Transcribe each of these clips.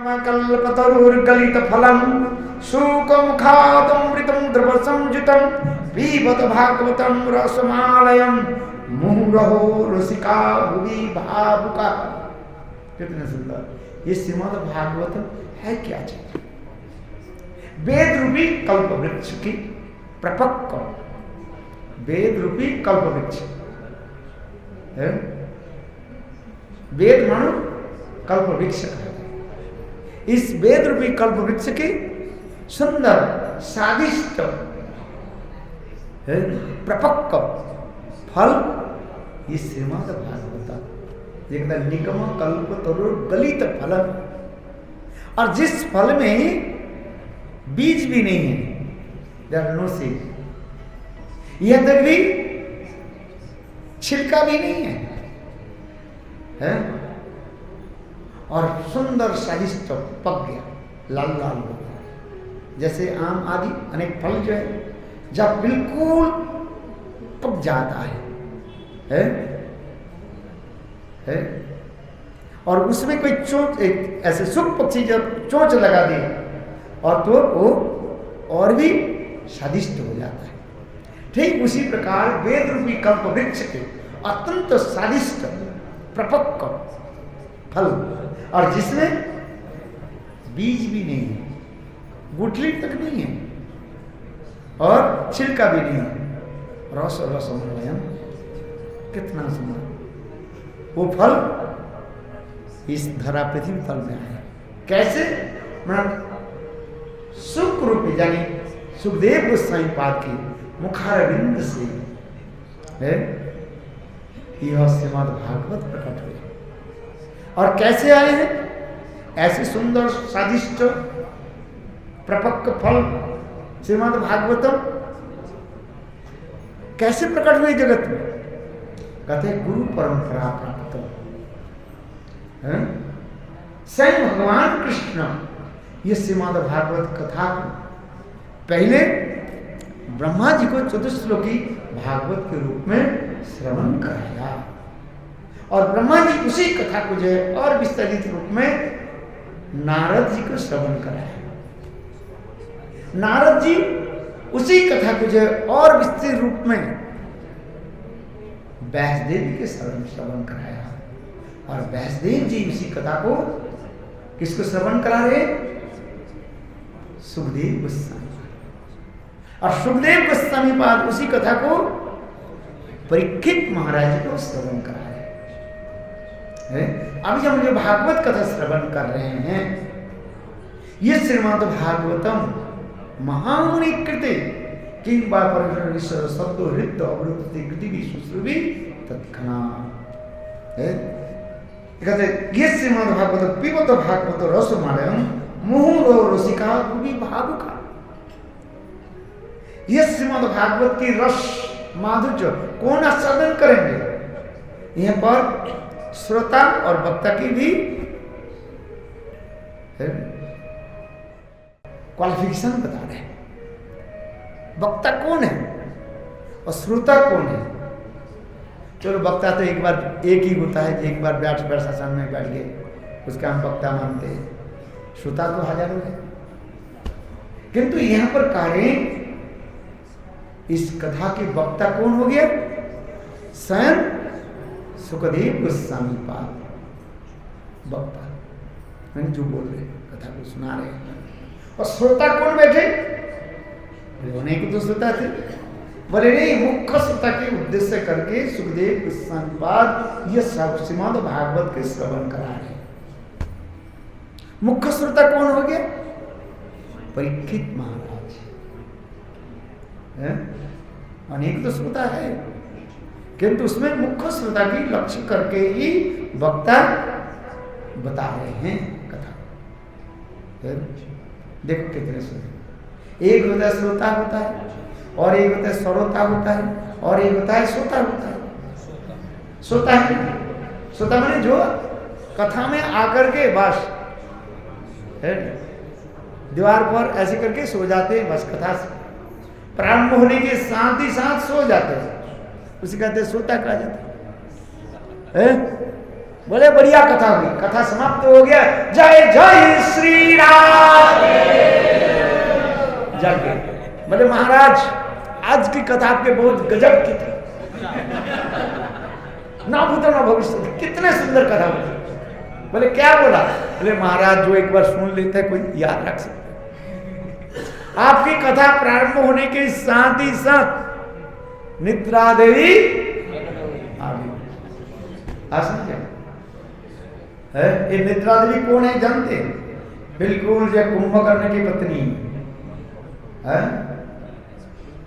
कल्पतरुर्गलितफलं शुकमुखादमृतं द्रवसंयुतं पिबत भागवतं रसमालयं मुहुरहो रसिका भुवि भावुका। कितने सुंदर ये श्रीमद् भागवत है। क्या चीज? वेद रूपी कल्प वृक्ष की प्रपक्व, वेद रूपी कल्प वृक्ष है। वेद मानो कल्प वृक्ष है। इस वेद रूपी कल्प वृक्ष की सुंदर स्वादिष्ट प्रपक्व फल ये श्रीमद् भागवत एकदम निगम कल्प तरु गलित फल। और जिस फल में बीज भी नहीं है, देयर आर नो सीड, यह तक भी छिलका भी नहीं है, और सुंदर स्वादिष्ट पक गया, लाल लाल हो गया। जैसे आम आदि अनेक फल जो है जब बिल्कुल पक जाता है, और उसमें कोई चोंच, एक ऐसे सुख पक्षी जब चोंच लगा दे और तो वो और भी स्वादिष्ट हो जाता है। ठीक उसी प्रकार वेद रूपी कल्प वृक्ष के अत्यंत स्वादिष्ट प्रपक्व फल, और जिसमें बीज भी नहीं है, गुठली तक नहीं है और छिलका भी नहीं है, रस रसमयम, कितना सुंदर वो फल इस धरा पृथ्वी तल में आया। कैसे? सुख रूपी यानी सुखदेव गोस्वामी पाद की मुखारविंद से है यह श्रीमद् भागवत प्रकट हुए। और कैसे आए हैं? ऐसे सुंदर स्वादिष्ट प्रपक्व फल श्रीमद् भागवतम कैसे प्रकट हुए जगत में? कहते हैं गुरु परंपरा प्राप्त। स्वयं भगवान कृष्ण ये श्रीमद् भागवत कथा को पहले ब्रह्मा जी को चतुश्लोकी भागवत के रूप में श्रवण कराया, और ब्रह्मा जी उसी कथा को जो है और विस्तारित रूप में नारद जी को श्रवण कराया। नारद जी उसी कथा को जो है और विस्तृत रूप में व्यासदेव के श्रवण कराया, और व्यासदेव जी उसी कथा को किसको श्रवण करा रहे? सुखदेव गोस्वामी। और सुखदेव गोस्वामी पाद उसी कथा को परीक्षित महाराज को श्रवण करा रहे। अभी हम जो भागवत कथा श्रवण कर रहे हैं ये श्रीमद् भागवतम महामुनि कृते किंबा परमेश्वर शब्दो हृदय अवृत्ति कृति भी सुश्रुवी तत्क्षणा। कहते ये श्रीमद् भागवत पिबत भागवत रसमालयम मुहुरो रसिका भुवि भावुका। ये श्रीमद् भागवत की रस माधुर्य कौन आस्वादन करेंगे? यहाँ पर श्रोता और वक्ता की भी क्वालिफिकेशन बता रहे हैं। वक्ता कौन है और श्रोता कौन है? चलो वक्ता तो एक बार एक ही होता है, एक बार बैठ शासन में बैठ गए उसका हम वक्ता मानते हैं। श्रोता तो हजारों है, किंतु यहां पर कहें इस कथा के वक्ता कौन हो गया? स्वयं सुखदेव गोस्वामी पाद वक्ता, मैंने जो बोल रहे कथा को सुना रहे हैं। और श्रोता कौन बैठे? होने को तो श्रोता थे, बोले नहीं, मुख्य श्रोता के उद्देश्य करके सुखदेव गोस्वामी पाद ये श्रीमद् भागवत के श्रवण करा रहे। मुख्य श्रोता कौन हो गया? परीक्षित महाराज। अनेक तो श्रोता है, किंतु उसमें मुख्य श्रोता की लक्ष्य करके ही वक्ता बता रहे हैं कथा। देखो कितने श्रोता, एक होता है श्रोता होता है, और एक होता है श्रोता होता है, और एक होता है श्रोता होता है। श्रोता है, श्रोता माने जो कथा में आकर के बस दीवार पर ऐसे करके सो जाते हैं, बस कथा प्रारंभ होने के साथ ही साथ सो जाते हैं, उसे कहते हैं श्रोता कहा जाता है। बोले बढ़िया कथा हुई, कथा समाप्त हो गया, जय जय श्री राम। जग गए। बोले महाराज आज की कथा आपके बहुत गजब की थी, ना भूतो ना भविष्य, कितने सुंदर कथा बोली। बोले क्या बोला? बोले महाराज जो एक बार सुन लेता है कोई याद रख सकता है। आपकी कथा प्रारंभ होने के साथ ही साथ निद्रा देवी आ गई। समझे है? ये निद्रा देवी कौन है जानते? बिल्कुल जो कुंभकर्ण की पत्नी है।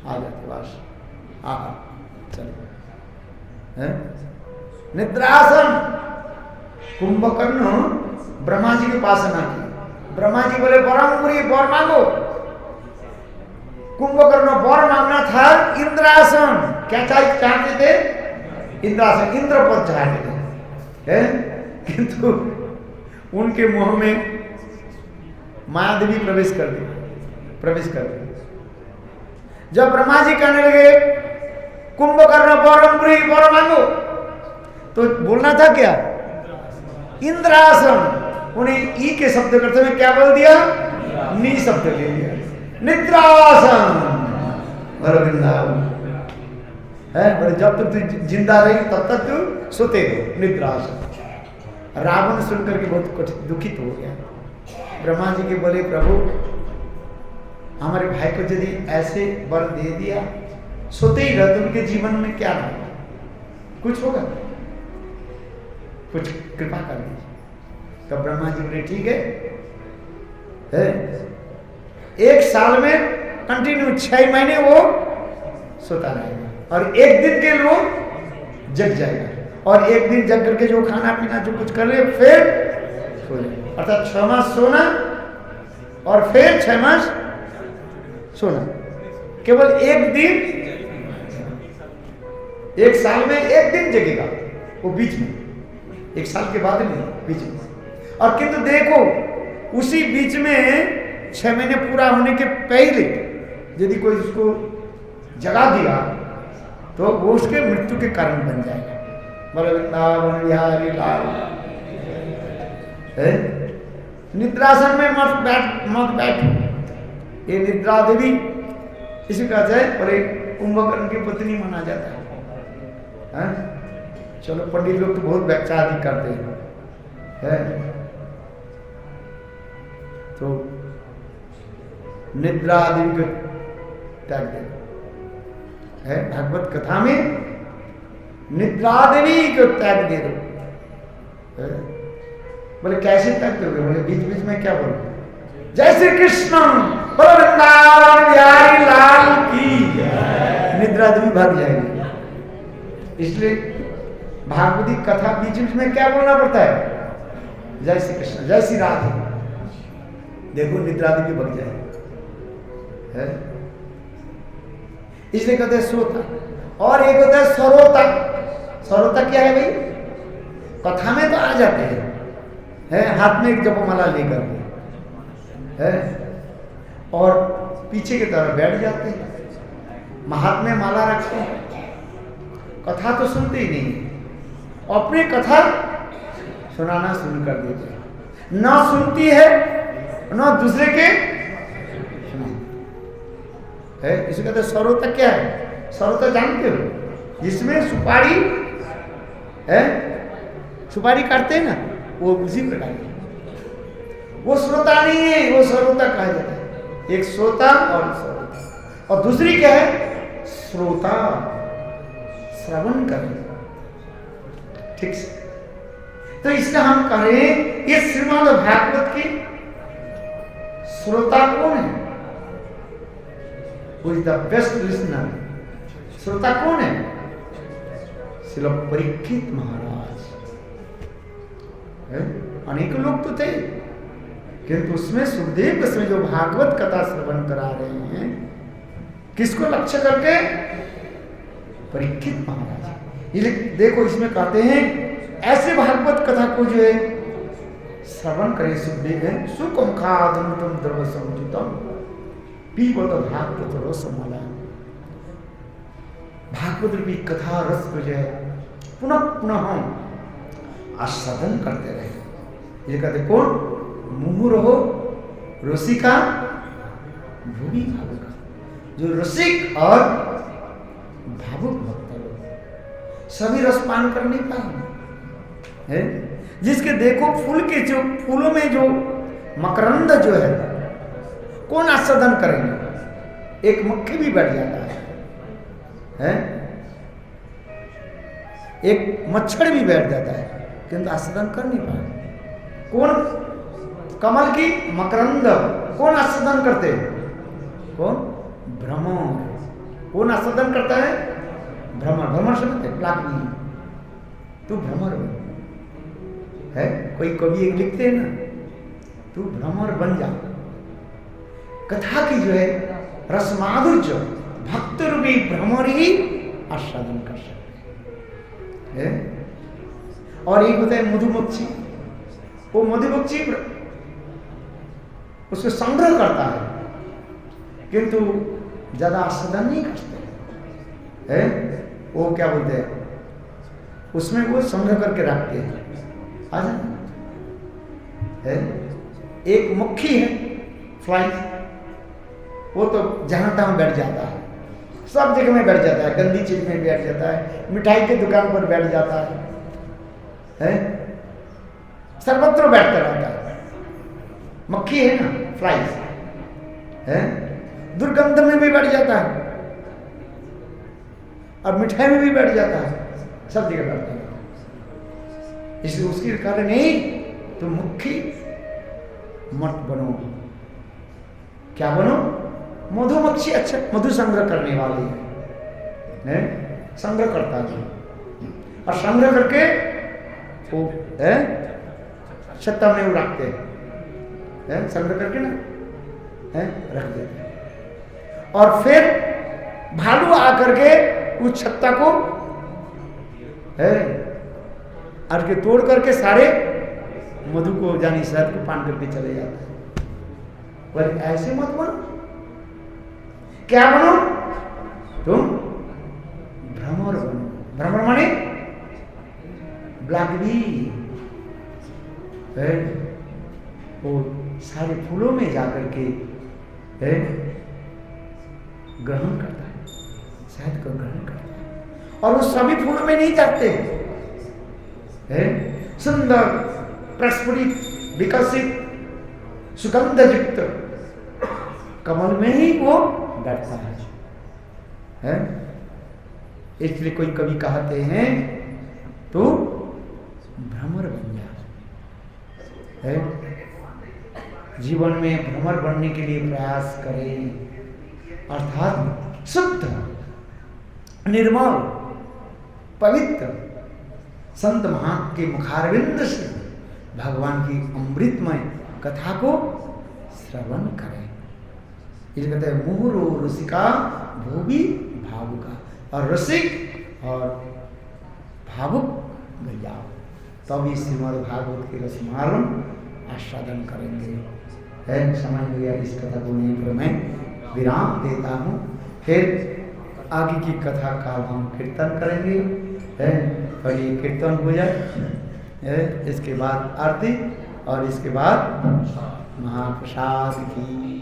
आ जाते बस। हाँ चलो। निद्रासन कुंभकर्ण ब्रह्मा जी के पास ना की। ब्रह्मा जी बोले बरमपुरी बर मांगो। कुंभकर्ण बर मांगना था इंद्रासन। क्या चाहते थे? इंद्रासन, इंद्र पद चाहते थे। किंतु उनके मुंह में माया देवी प्रवेश कर दी। जब ब्रह्मा जी कहने लगे कुंभकर्ण बरमपुरी बर मांगो, तो बोलना था क्या? इंद्रासन। उन्हें ई के शब्द करते हुए क्या बोल दिया? नी शब्द ले लिया। निद्रासन। वृंदावन है। जब तक तू जिंदा रही तब तक तू सोते हो। निद्रासन। रावण सुनकर के बहुत दुखित हो गया। ब्रह्मा जी के बोले प्रभु हमारे भाई को यदि ऐसे वर दे दिया, सोते ही रह, उनके जीवन में क्या होगा? कुछ होगा? कुछ कृपा कर दीजिए। तो ब्रह्मा जी बोले ठीक है, 1 साल में कंटिन्यू 6 महीने वो सोता रहेगा और 1 दिन के लिए वो जग जाएगा और 1 दिन जग करके जो खाना पीना जो कुछ कर ले फिर सो जाए। अर्थात 6 मास सोना और फिर 6 मास सोना। केवल 1 दिन, 1 साल में 1 दिन जगेगा वो बीच में, 1 साल के बाद नहीं, बीच में। और किंतु देखो उसी बीच में 6 महीने पूरा होने के पहले यदि कोई उसको जगा दिया तो वो उसके मृत्यु के कारण बन जाएगा। वृंदावन बिहारी लाल। निद्रासन में मत बैठो। ये निद्रा देवी इसी का है और एक कुंभकर्ण की पत्नी माना जाता है। चलो पंडित लोग तो बहुत व्याख्या आदि करते हैं। तो निद्रा देवी को त्याग दे है भागवत कथा में। निद्रा देवी को त्याग दे दो। बोले कैसे त्याग दोगे? बोले बीच बीच में क्या बोलो? जय श्री कृष्ण वृंदावन बिहारी लाल की। निद्रा देवी भाग जाएगी। इसलिए भागवती कथा बीच बीच में क्या बोलना पड़ता है? जय श्री कृष्ण, जय श्री राधे। देखो निद्रा देवी भाग जाएगी। इसलिए कहते हैं श्रोता। और एक होता है सरोता। सरोता क्या है भाई? कथा में तो आ जाते हैं, हाथ में एक जपमाला लेकर है और पीछे की तरफ बैठ जाते हैं, हाथ में माला रखते हैं, कथा तो सुनते ही नहीं, अपनी कथा सुनाना शुरू कर देते हैं। ना सुनती है ना दूसरे के है। इसे कहते हैं सरोता। क्या है सरोता? जानते हो? जिसमें सुपारी है, सुपारी काटते हैं ना, वो उसी प्रकार की। वो श्रोता नहीं है, वो सरोता कहा जाता है। एक श्रोता और सरोता। और दूसरी क्या है? श्रोता, श्रवण करें। ठीक से। तो इसलिए हम कहें ये श्रीमद् भागवत की श्रोता कौन है? Who is the best listener? श्रोता कौन है? श्रील परीक्षित महाराज। अनेक लोग तो थे किंतु उसमें सुखदेव गोस्वामी जो भागवत कथा श्रवण करा रहे हैं, किसको लक्ष्य करके? परीक्षित महाराज। ये देखो इसमें कहते हैं ऐसे भागवत कथा को जो है श्रवण करे सुखदेव है। सुखम खादम द्रव समुचितम पीबत भागवत रसमाला। भागवत रूपी कथा रस को जो है पुनः पुनः आस्वादन करते रहे। ये कहते कौन? मुहुरहो रसिका भूमि भावुक, जो रसिक और भावुक भक्त लोग सभी रसपान कर नहीं पाए, जिसके देखो फूल के जो फूलों में जो मकरंद जो है कौन आस्वादन करेंगे? एक मक्खी भी बैठ जाता है? एक मच्छर भी बैठ जाता है, किंतु आस्वादन कर नहीं पाए। कौन? कमल की मकरंद कौन आस्वादन करते? कौन? भ्रमर। कौन आस्वादन करता है? भ्रमर। भ्रमर समझते? प्लावनी, तू भ्रमर बन है। कोई कवि एक लिखते हैं ना, तू भ्रमर बन जा। कथा की जो है रसमाधुर्य भक्त रूपी भ्रमर ही आस्वादन कर सकते हैं। और एक होता है मधुमक्खी, वो मधुमक्खी उसको संग्रह करता है, किंतु ज्यादा आस्वादन नहीं करते हैं। वो क्या बोलते हैं, उसमें वो संग्रह करके रखते हैं। है एक मक्खी है फ्लाई, वो तो जहां तहां बैठ जाता है, सब जगह में बैठ जाता है, गंदी चीज में बैठ जाता है, मिठाई की दुकान पर बैठ जाता है, सर्वत्र बैठता रहता है। मक्खी है ना, फ्लाई है, दुर्गंध में भी बैठ जाता है और मिठाई में भी बैठ जाता है, सब जगह बैठता है। इसलिए उसके कारण नहीं, तो मक्खी मत बनो। क्या बनो? मधुमक्खी। अच्छा, मधु संग्रह करने वाली है, संग्रह करता है और संग्रह करके वो छत्ता में वो रखते हैं, संग्रह करके ना रख देते हैं। और फिर भालू आकर के उस छत्ता को और के तोड़ करके सारे मधु को जानी शहद को पान करके चले जाते हैं। पर ऐसे मत बनो। क्या बनो? तुम भ्रमर बनो। भ्रमर माने ब्लैकबी, वो सारे फूलों में जाकर के ग्रहण करता है, शहद को ग्रहण करता है। और वो सभी फूलों में नहीं जाते हैं। सुंदर प्रस्फुटित विकसित सुगंध युक्त कमल में ही वो बैठता है। इसलिए कोई कवि कहते हैं तो भ्रमर बन जा। जीवन में भ्रमर बनने के लिए प्रयास करें, अर्थात शुद्ध निर्मल पवित्र संत महात्मा के मुखारविंद से भगवान की अमृतमय कथा को श्रवण करें। ये कहते हैं मुहुरो रसिका भूमि भावुका, और रसिक और भावुक बन जाओ, तभी श्रीमद् भागवत के रसमारम आस्वादन करेंगे। समझ गया? इस कथा को यहीं पर मैं विराम देता हूँ। फिर आगे की कथा का हम कीर्तन करेंगे। और ये कीर्तन हो जाए, इसके बाद आरती और इसके बाद महाप्रसाद की